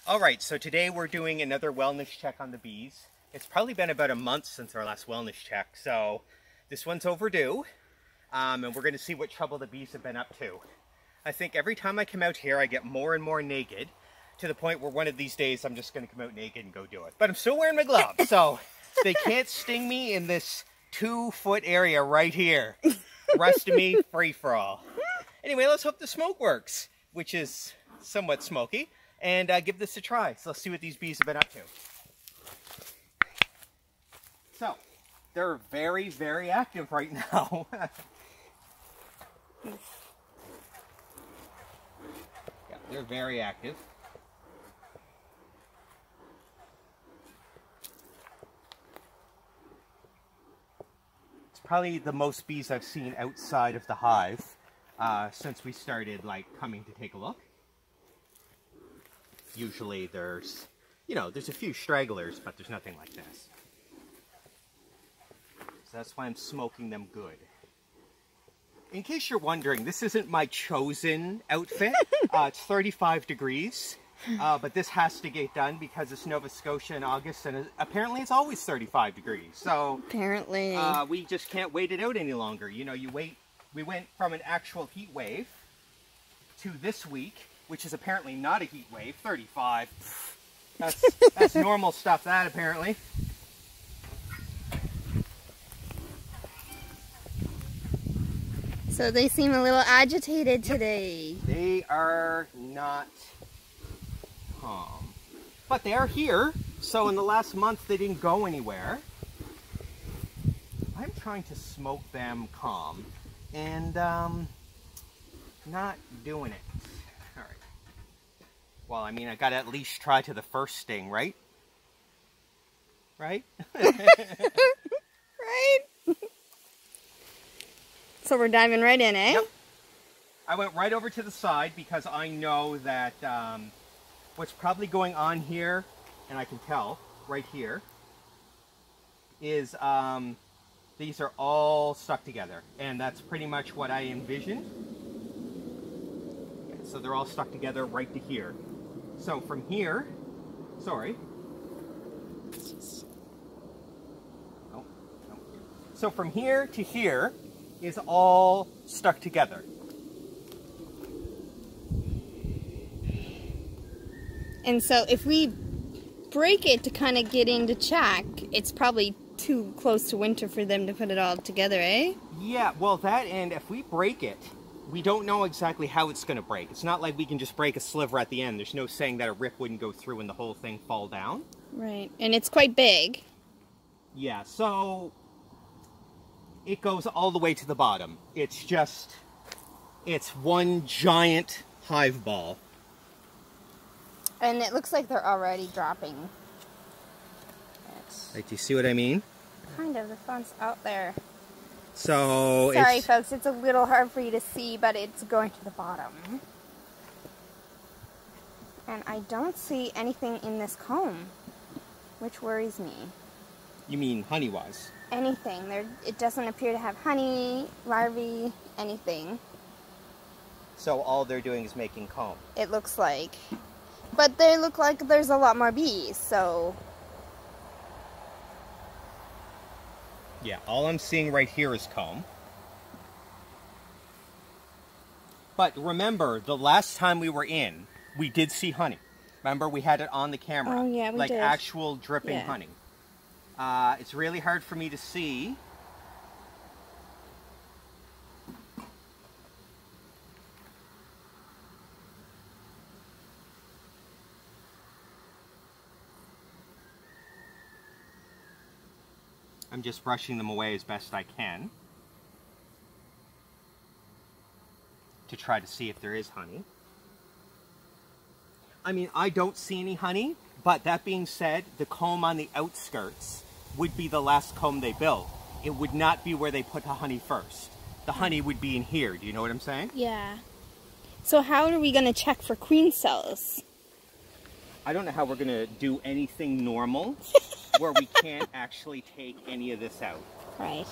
All right, so today we're doing another wellness check on the bees. It's probably been about a month since our last wellness check, so this one's overdue. And we're going to see what trouble the bees have been up to. I think every time I come out here, I get more and more naked, to the point where one of these days I'm just going to come out naked and go do it. But I'm still wearing my gloves, so they can't sting me in this 2-foot area right here. The rest of me, free for all. Anyway, let's hope the smoke works, which is somewhat smoky, and give this a try. So let's see what these bees have been up to. So, they're very, very active right now. Yeah, they're very active. It's probably the most bees I've seen outside of the hive since we started coming to take a look. Usually there's, there's a few stragglers, but there's nothing like this. So that's why I'm smoking them good. In case you're wondering, this isn't my chosen outfit. It's 35 degrees, but this has to get done because it's Nova Scotia in August, and apparently it's always 35 degrees. So apparently, we just can't wait it out any longer. We went from an actual heat wave to this week, which is apparently not a heat wave. 35. That's normal stuff. That apparently. So they seem a little agitated today. They are not calm. But they are here, so in the last month they didn't go anywhere. I'm trying to smoke them calm, and not doing it. Alright. Well, I mean, I gotta at least try to the first sting, right? Right? Right? So we're diving right in, eh? Yep. I went right over to the side because I know that what's probably going on here, and I can tell right here, is these are all stuck together. And that's pretty much what I envisioned. Yeah, so they're all stuck together right to here. So from here, sorry. Oh, no. So from here to here is all stuck together. And so if we break it to kind of get into check, it's probably too close to winter for them to put it all together, eh? Yeah, well that, and if we break it, we don't know exactly how it's going to break. It's not like we can just break a sliver at the end. There's no saying that a rip wouldn't go through and the whole thing fall down. Right, and it's quite big. Yeah, so it goes all the way to the bottom. It's one giant hive ball. And it looks like they're already dropping. Like, do you see what I mean? Kind of, the phone's out there. So sorry folks, it's a little hard for you to see, but it's going to the bottom. And I don't see anything in this comb, which worries me. You mean honey-wise? Anything. It doesn't appear to have honey, larvae, anything. So all they're doing is making comb. It looks like. But they look like there's a lot more bees, so... Yeah, all I'm seeing right here is comb. But remember, the last time we were in, we did see honey. Remember, we had it on the camera. Oh, yeah, we did. Like actual dripping honey. It's really hard for me to see. I'm just brushing them away as best I can to try to see if there is honey. I mean, I don't see any honey, but that being said, the comb on the outskirts would be the last comb they built. It would not be where they put the honey first. The honey would be in here. Do you know what I'm saying? Yeah. So how are we going to check for queen cells? I don't know how we're going to do anything normal where we can't actually take any of this out. Right.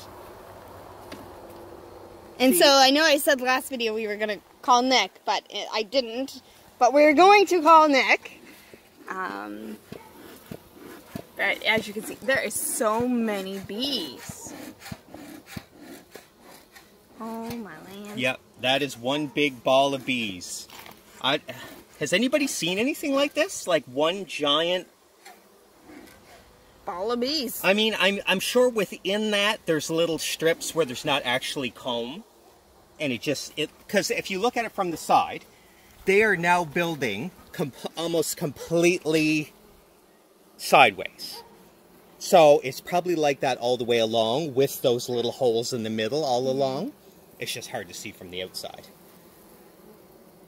And so I know I said last video we were going to call Nick, but I didn't. But we're going to call Nick But as you can see, there is so many bees. Oh my land. Yep, that is one big ball of bees. Has anybody seen anything like this? Like one giant Ball of bees. I mean, I'm sure within that there's little strips where there's not actually comb, and because if you look at it from the side, they are now building almost completely sideways. So it's probably like that all the way along with those little holes in the middle all along. It's just hard to see from the outside.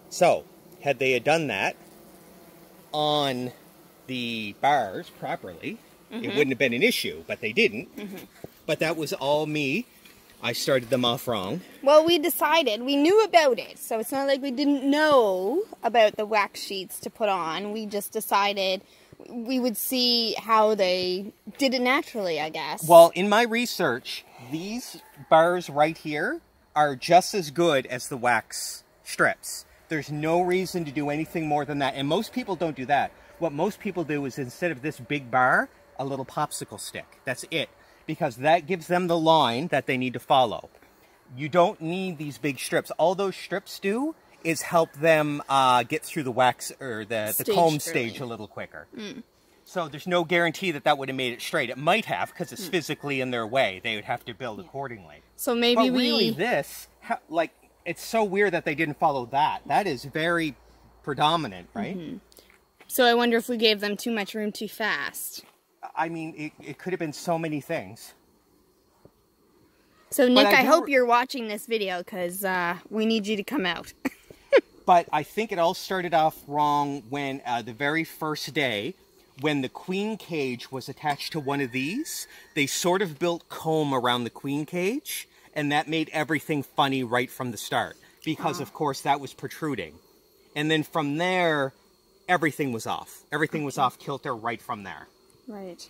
So, had they done that on the bars properly, it wouldn't have been an issue, but they didn't. But that was all me. I started them off wrong. Well, we decided, we knew about it, so it's not like we didn't know about the wax sheets to put on. We just decided we would see how they did it naturally, I guess. Well, in my research, these bars right here are just as good as the wax strips. There's no reason to do anything more than that, and most people don't do that. What most people do is, instead of this big bar, a little popsicle stick. That's it. Because that gives them the line that they need to follow. You don't need these big strips. All those strips do is help them get through the wax or the comb stage a little quicker. So there's no guarantee that that would have made it straight. It might have, because it's physically in their way. They would have to build accordingly. So maybe but really this, like, it's so weird that they didn't follow that. That is very predominant, right? So I wonder if we gave them too much room too fast. I mean, it could have been so many things. So, Nick, I hope you're watching this video, because we need you to come out. But I think it all started off wrong when the very first day, when the queen cage was attached to one of these, they sort of built comb around the queen cage, and that made everything funny right from the start. Because, of course, that was protruding. And then from there, everything was off. Everything was off kilter right from there. Right.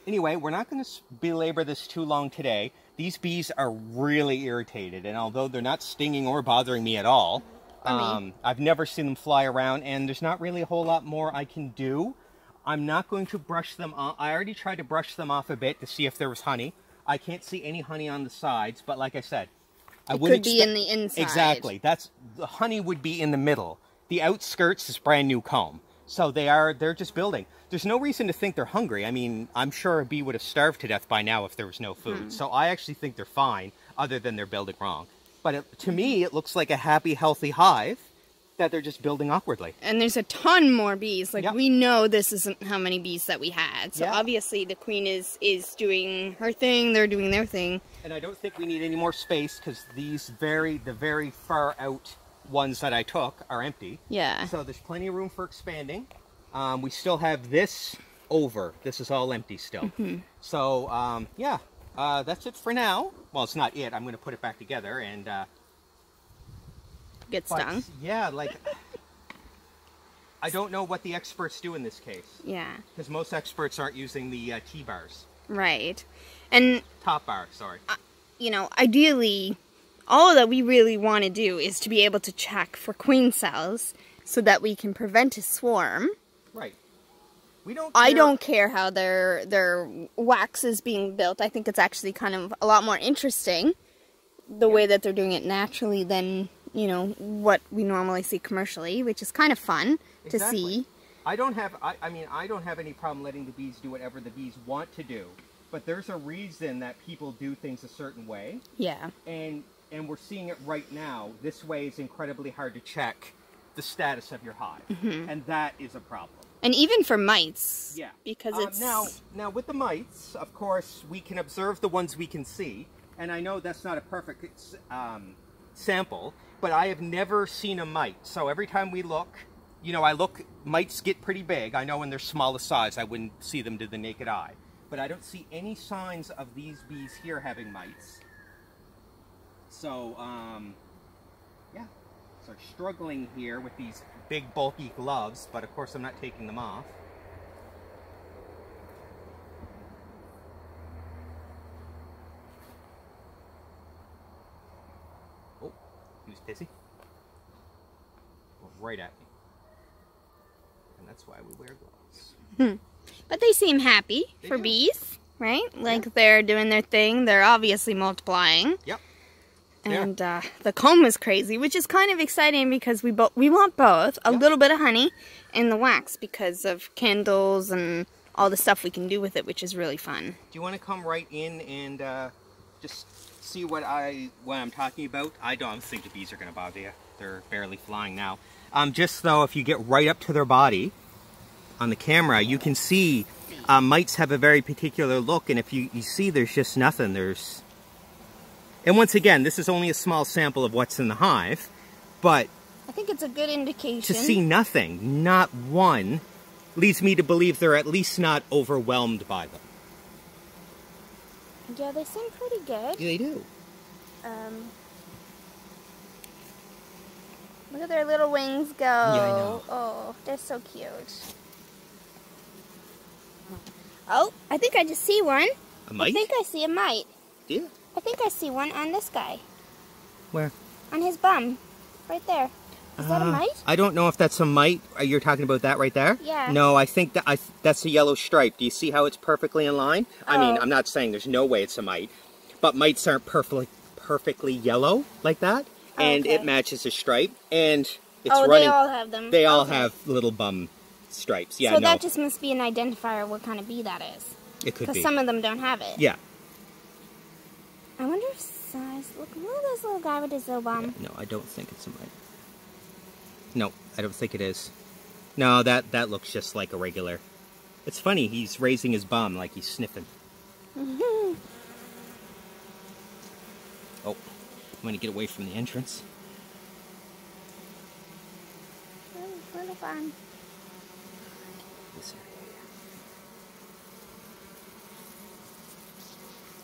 Anyway, we're not going to belabor this too long today. These bees are really irritated, and although they're not stinging or bothering me at all, I've never seen them fly around, and there's not really a whole lot more I can do. I'm not going to brush them off. I already tried to brush them off a bit to see if there was honey. I can't see any honey on the sides, but like I said, it could be in the inside. Exactly. The honey would be in the middle. The outskirts is brand new comb. So they're just building. There's no reason to think they're hungry. I mean, I'm sure a bee would have starved to death by now if there was no food. So I actually think they're fine, other than they're building wrong. But to me, it looks like a happy, healthy hive that they're just building awkwardly. And there's a ton more bees. Like, we know this isn't how many bees that we had. So obviously the queen is doing her thing, they're doing their thing. And I don't think we need any more space, because the very far out ones that I took are empty. Yeah. So there's plenty of room for expanding. We still have this over. This is all empty still. So, yeah, that's it for now. Well, it's not it. I'm going to put it back together and... get stung. Yeah, like... I don't know what the experts do in this case. Yeah. Because most experts aren't using the T-bars. Right. And... top bar, sorry. You know, ideally... all that we really want to do is to be able to check for queen cells so that we can prevent a swarm. Right. We don't. I don't care how their wax is being built. I think it's actually kind of a lot more interesting the way that they're doing it naturally than, you know, what we normally see commercially, which is kind of fun to see. I don't have. I mean, I don't have any problem letting the bees do whatever the bees want to do, but there's a reason that people do things a certain way. Yeah. And we're seeing it right now. This way is incredibly hard to check the status of your hive, and that is a problem. And even for mites. Yeah. Because it's... Now with the mites, of course, we can observe the ones we can see, and I know that's not a perfect sample, but I have never seen a mite. So every time we look, you know, mites get pretty big. I know in their smallest size, I wouldn't see them to the naked eye. But I don't see any signs of these bees here having mites. So, yeah. So struggling here with these big bulky gloves, but of course I'm not taking them off. Oh, he was pissy. Right at me. That's why we wear gloves. But they seem happy for bees, right? Like they're doing their thing. They're obviously multiplying. Yep. And the comb is crazy, which is kind of exciting because we want both. A little bit of honey and the wax because of candles and all the stuff we can do with it, which is really fun. Do you want to come right in and just see what I'm talking about? I don't think the bees are going to bother you. They're barely flying now. Just though, if you get right up to their body on the camera, you can see mites have a very particular look, and if you see, there's just nothing. And once again, this is only a small sample of what's in the hive, but I think it's a good indication. To see nothing, not one, leads me to believe they're at least not overwhelmed by them. Yeah, they seem pretty good. Yeah, they do. Look at their little wings go. Yeah, I know. Oh, they're so cute. Oh, I think I just see one. A mite? I think I see a mite. Yeah. I think I see one on this guy. Where? On his bum. Right there. Is that a mite? I don't know if that's a mite. You're talking about that right there? Yeah. No, I think that's a yellow stripe. Do you see how it's perfectly in line? I mean, I'm not saying there's no way it's a mite, but mites aren't perfectly yellow like that. And it matches the stripe, and it's running. They all have them. They all have little bum stripes. Yeah, so that just must be an identifier of what kind of bee that is. It could be. Because some of them don't have it. Yeah. I wonder if size. Look at this little guy with his little bum. No, I don't think it's a mite. No, I don't think it is. No, that looks just like a regular. It's funny, he's raising his bum like he's sniffing. Oh, I'm gonna get away from the entrance. Little fun.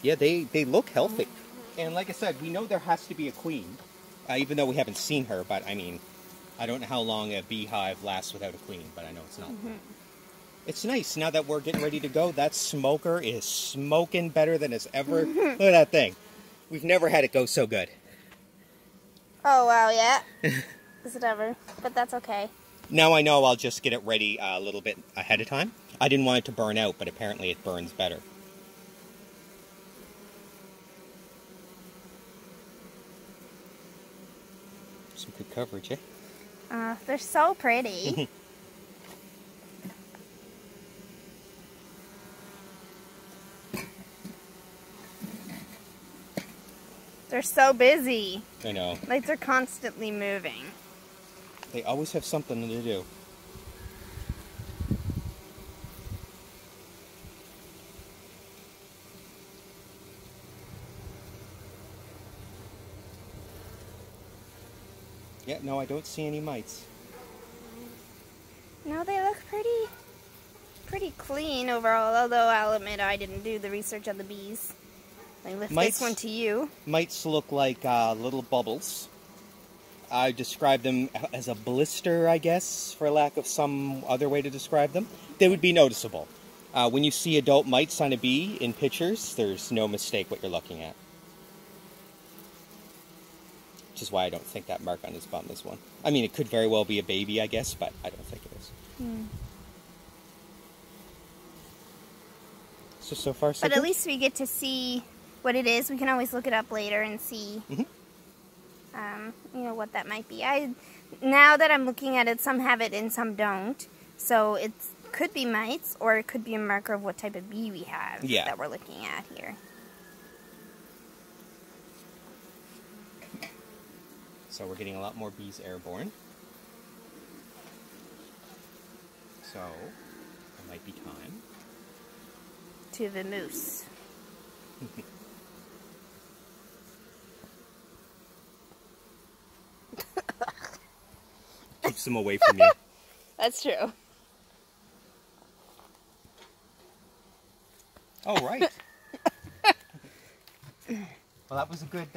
Yeah, they look healthy. And like I said, we know there has to be a queen, even though we haven't seen her, but I mean, I don't know how long a beehive lasts without a queen, but I know it's not. It's nice, now that we're getting ready to go, that smoker is smoking better than it's ever. Look at that thing. We've never had it go so good. Oh, wow, yeah. Is it ever? But that's okay. Now I know I'll just get it ready a little bit ahead of time. I didn't want it to burn out, but apparently it burns better. Some good coverage, eh? They're so pretty. They're so busy. I know. Like they're constantly moving. They always have something to do. Yeah, no, I don't see any mites. No, they look pretty clean overall, although I'll admit I didn't do the research on the bees. I lift this one to you. Mites look like little bubbles. I describe them as a blister, I guess, for lack of some other way to describe them. They would be noticeable. When you see adult mites on a bee in pictures, there's no mistake what you're looking at. Which is why I don't think that mark on his bum is one. I mean, it could very well be a baby, I guess, but I don't think it is. So far, so But good. at least we get to see what it is. We can always look it up later and see, you know, what that might be. Now that I'm looking at it, some have it and some don't. So it could be mites, or it could be a marker of what type of bee we have that we're looking at here. So we're getting a lot more bees airborne. So it might be time to the moose. Keeps them away from you. That's true. Oh, right. Well, that was a good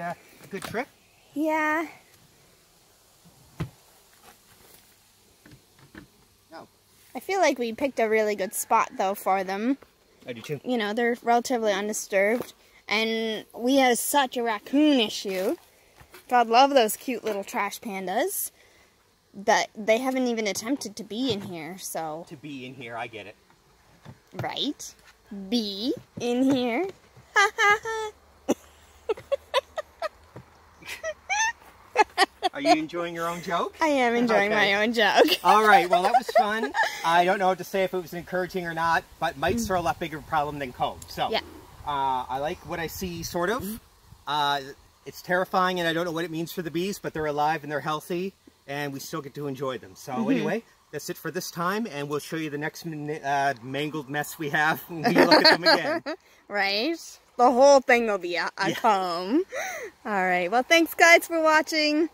trip. Yeah. No. I feel like we picked a really good spot, though, for them. I do too. You know, they're relatively undisturbed. And we have such a raccoon issue. God love those cute little trash pandas. that they haven't even attempted to be in here, so... To be in here, I get it. Right? Be in here. Ha ha ha. Are you enjoying your own joke? I am enjoying my own joke. All right, well, that was fun. I don't know what to say if it was encouraging or not, but mites are a lot bigger problem than combs. So, yeah. I like what I see, sort of. It's terrifying, and I don't know what it means for the bees, but they're alive and they're healthy, and we still get to enjoy them. So anyway, that's it for this time, and we'll show you the next mangled mess we have when we look at them again. Right? The whole thing will be a comb. All right, well, thanks, guys, for watching.